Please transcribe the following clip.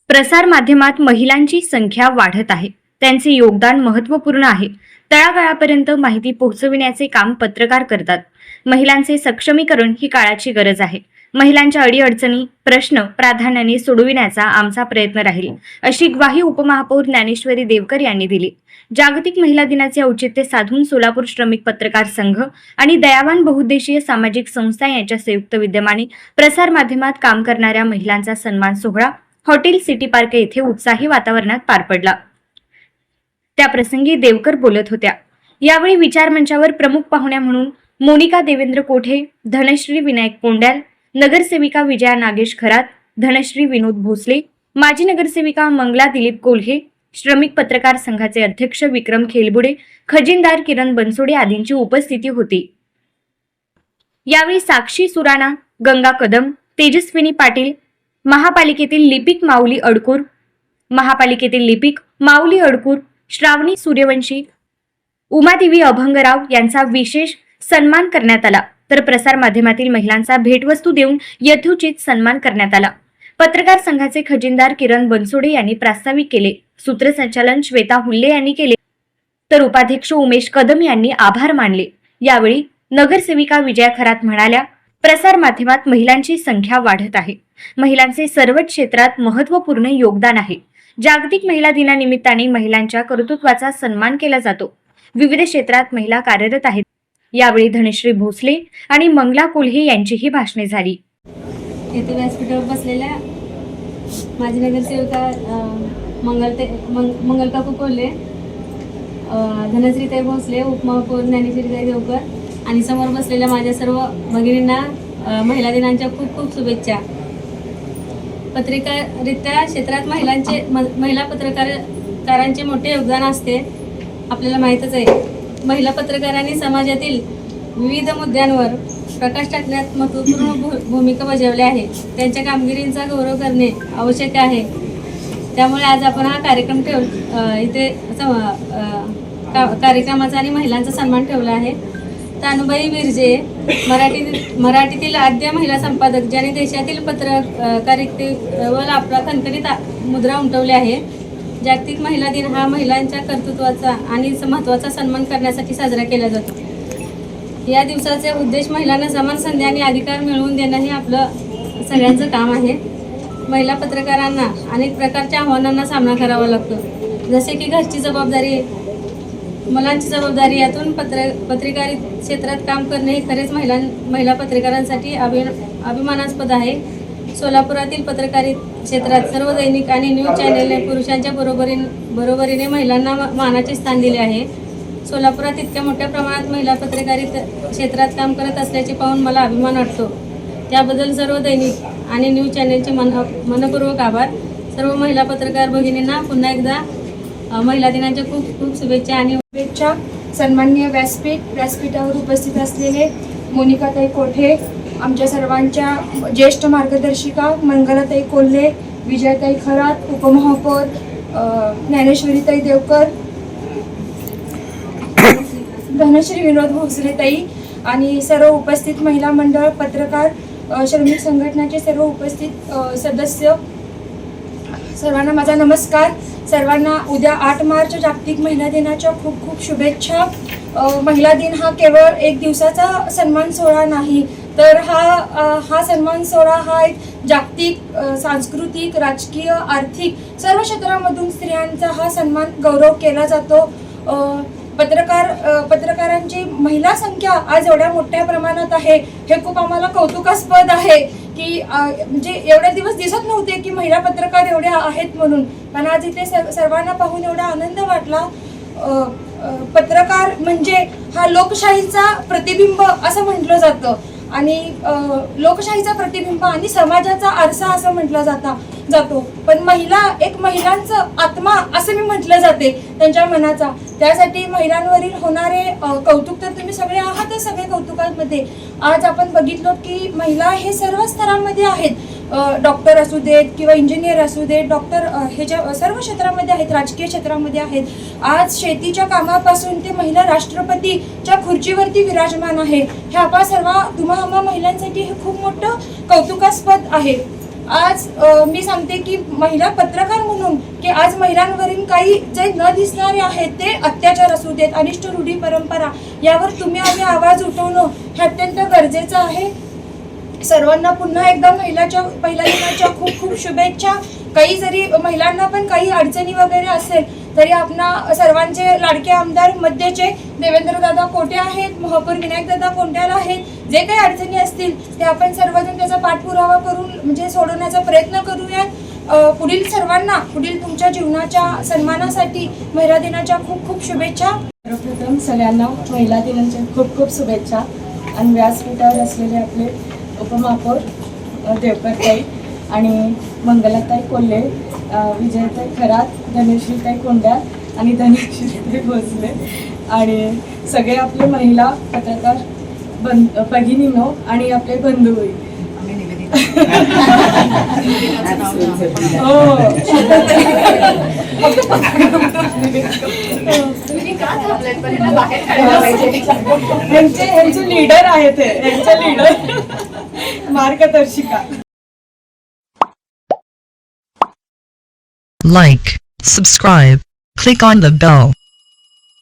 प्रसार माध्यमात महिलांची संख्या वाढत आहे. त्यांचे योगदान महत्त्वपूर्ण आहे. तळागाळापर्यंत माहिती पोहोचविण्याचे काम पत्रकार करतात. महिलांचे सक्षमीकरण ही काळाची गरज आहे. महिलांच्या अडीअडचणी, प्रश्न प्राधान्याने सोडविण्याचा आमचा प्रयत्न राहील, अशी ग्वाही उपमहापौर ज्ञानेश्वरी देवकर यांनी दिली. जागतिक महिला दिनाचे औचित्य साधून सोलापूर श्रमिक पत्रकार संघ आणि दयावान बहुउद्देशीय सामाजिक संस्था यांच्या संयुक्त विद्यमाने प्रसार माध्यमात काम करणाऱ्या महिलांचा सन्मान सोहळा हॉटेल सिटी पार्क येथे उत्साही वातावरणात पार पडला. त्याप्रसंगी देवकर बोलत होत्या. यावेळी विचार मंचावर प्रमुख पाहुण्या म्हणून मोनिका देवेंद्र कोठे, धनश्री विनायक पोंड्याल, नगरसेविका विजया नागेश खरात, धनश्री विनोद भोसले, माजी नगरसेविका मंगला दिलीप कोल्हे, श्रमिक पत्रकार संघाचे अध्यक्ष विक्रम खेलबुडे, खजिनदार किरण बनसोडे आदींची उपस्थिती होती. यावेळी साक्षी सुराणा, गंगा कदम, तेजस्विनी पाटील, महापालिकेतील लिपिक माऊली अडकूर, श्रावणी सूर्यवंशी, उमादेवी अभंगराव यांचा विशेष सन्मान करण्यात आला. तर प्रसार माध्यमातील महिलांचा भेटवस्तू देऊन यथोचित सन्मान करण्यात आला. पत्रकार संघाचे खजिनदार किरण बनसोडे यांनी प्रास्ताविक केले. सूत्रसंचालन श्वेता हुल्ले यांनी केले, तर उपाध्यक्ष उमेश कदम यांनी आभार मानले. यावेळी नगरसेविका विजया खरात म्हणाल्या, प्रसार माध्यमात महिलांची संख्या वाढत आहे. महिलांचे सर्वच क्षेत्रात महत्त्वपूर्ण योगदान आहे. जागतिक महिला दिनानिमित्ताने महिलांच्या कर्तृत्वाचा सन्मान केला जातो. विविध क्षेत्रात महिला कार्यरत आहेत. यावेळी धनश्री भोसले आणि मंगला कोल्हे यांचीही भाषणे झाली. येथे व्यासपीठावर बसलेल्या माजी नगरसेविका मंगलकाकू कोल्हे, धनश्रीताई भोसले, उपमहापौर ज्ञानेश्वरीताई देवकर आणि समोर बसलेल्या माझ्या सर्व भगिनींना महिला दिनाच्या खूप खूप शुभेच्छा. पत्रकारित्या क्षेत्रात महिला पत्रकारांचे मोठे योगदान असते. आपल्याला माहीतच आहे, महिला पत्रकारांनी समाजातील विविध मुद्द्यांवर प्रकाश टाकण्यात महत्त्वपूर्ण भूमिका बजावली आहे. त्यांच्या कामगिरीचा गौरव करणे आवश्यक आहे. त्यामुळे आज आपण हा कार्यक्रम इथे कार्यक्रमाचा आणि महिलांचा सन्मान ठेवला आहे. तानुबाई विरजे, मराठीतील आद्य महिला संपादक, ज्यांनी देशातील पत्रकारितेवर आपला खणखणीत मुद्रा उमटवली आहे. जागतिक महिला दिन हा महिलांच्या कर्तृत्वाचा आणि महत्त्वाचा सन्मान करण्यासाठी साजरा केला जातो. या दिवसाचे उद्देश महिलांना समान संधी आणि अधिकार मिळवून देणं हे आपलं सगळ्यांचं काम आहे. महिला पत्रकारांना अनेक प्रकारच्या आव्हानांना सामना करावा लागतो, जसे की घरची जबाबदारी, मुलांची जबाबदारी. यातून पत्रकारी क्षेत्रात काम करणे हे खरेच महिला पत्रकारांसाठी अभिमानास्पद आहे. सोलापुरातील पत्रकारी क्षेत्रात सर्व दैनिक आणि न्यूज चॅनेलने पुरुषांच्या बरोबरीने महिलांना मानाचे स्थान दिले आहे. सोलापुरात इतक्या मोठ्या प्रमाणात महिला पत्रकारी क्षेत्रात काम करत असल्याचे पाहून मला अभिमान वाटतो. त्याबद्दल सर्व दैनिक आणि न्यूज चॅनेलचे मनपूर्वक आभार. सर्व महिला पत्रकार भगिनींना पुन्हा एकदा महिला दिनाच्या खूप खूप शुभेच्छा आणि शुभेच्छा. सन्माननीय व्यासपीठावर उपस्थित असलेले मोनिकाताई कोठे, आमच्या सर्वांच्या ज्येष्ठ मार्गदर्शिका मंगलाताई कोल्हे, विजयाताई खरात, उपमहापौर ज्ञानेश्वरीताई देवकर, धनश्री विनोद भोसलेताई आणि सर्व उपस्थित महिला मंडळ, पत्रकार, श्रमिक संघटनाचे सर्व उपस्थित सदस्य, सर्वांना माझा नमस्कार. सर्वांना उद्या 8 मार्च जागतिक महिला दिनाच्या खूप खूप शुभेच्छा. महिला दिन हा केवळ एक दिवसाचा सन्मान सोहळा नाही, तर हा सन्मान सोहळा हा एक जागतिक, सांस्कृतिक, राजकीय, आर्थिक सर्व क्षेत्रामधून स्त्रियांचा हा सन्मान गौरव केला जातो. पत्रकारांची महिला संख्या आज एवढ्या मोठ्या प्रमाणात आहे हे खूप आम्हाला कौतुकास्पद आहे की म्हणजे एवढे दिवस दिसत नव्हते की महिला पत्रकार एवढ्या आहेत म्हणून, पण आज इथे सर्वांना पाहून एवढा आनंद वाटला. पत्रकार म्हणजे हा लोकशाहीचा प्रतिबिंब असं म्हटलं जातं आणि लोकशाहीचा प्रतिबिंब आणि समाजाचा आरसा असं म्हटलं जातो. पण महिलांचं आत्मा असं मी म्हटलं जाते त्यांच्या मनाचा. त्यासाठी महिलांवरील होणारे कौतुक तर तुम्ही सगळे आहातच, सगळे कौतुकांमध्ये. आज आपण बघितलो की महिला हे सर्व स्तरांमध्ये आहेत. डॉक्टर असू देत किंवा इंजिनियर असू देत, डॉक्टर ह्याच्या सर्व क्षेत्रामध्ये आहेत, राजकीय क्षेत्रामध्ये आहेत. आज शेतीच्या कामापासून ते महिला राष्ट्रपतीच्या खुर्चीवरती विराजमान आहे. हे आपण सर्व तुम्हा महिलांसाठी हे खूप मोठं कौतुकास्पद आहे. आज मी सांगते की महिला पत्रकार म्हणून की आज महिलांवरील काही जे न दिसणारे आहेत ते अत्याचार असू देत, अनिष्ट रूढी परंपरा, यावर तुम्ही आम्ही आवाज उठवणं हे अत्यंत गरजेचं आहे. सर्वांना पुन्हा एकदा पहिल्या दिनाच्या खूप खूप शुभेच्छा. काही जरी महिलांना पण काही अडचणी वगैरे असेल तरी आपणा सर्वांचे लाडके आमदार मध्यचे देवेंद्रदादा कोटे आहेत, महापौर विनायकदादा कोंड्याला आहेत. जे काही अडचणी असतील ते आपण सर्वजण त्याचा पाठपुरावा करून म्हणजे सोडवण्याचा प्रयत्न करूयात. पुढील तुमच्या जीवनाच्या सन्मानासाठी महिला दिनाच्या खूप खूप शुभेच्छा. सर्वप्रथम सगळ्यांना महिला दिनाच्या खूप खूप शुभेच्छा. आणि व्यासपीठावर असलेले आपले उपमहापौर देवकरताई आणि मंगलाताई कोल्हे, विजयताई खरात, धनश्रीताई कोंड्या आणि धनश्रीताई भोसले आणि सगळे आपले महिला पत्रकार भगिनीनो आणि आपले बंधू. ह्यांचे लीडर आहे ते, ह्यांचे लीडर मार्गदर्शिका. Like, subscribe, click on the bell.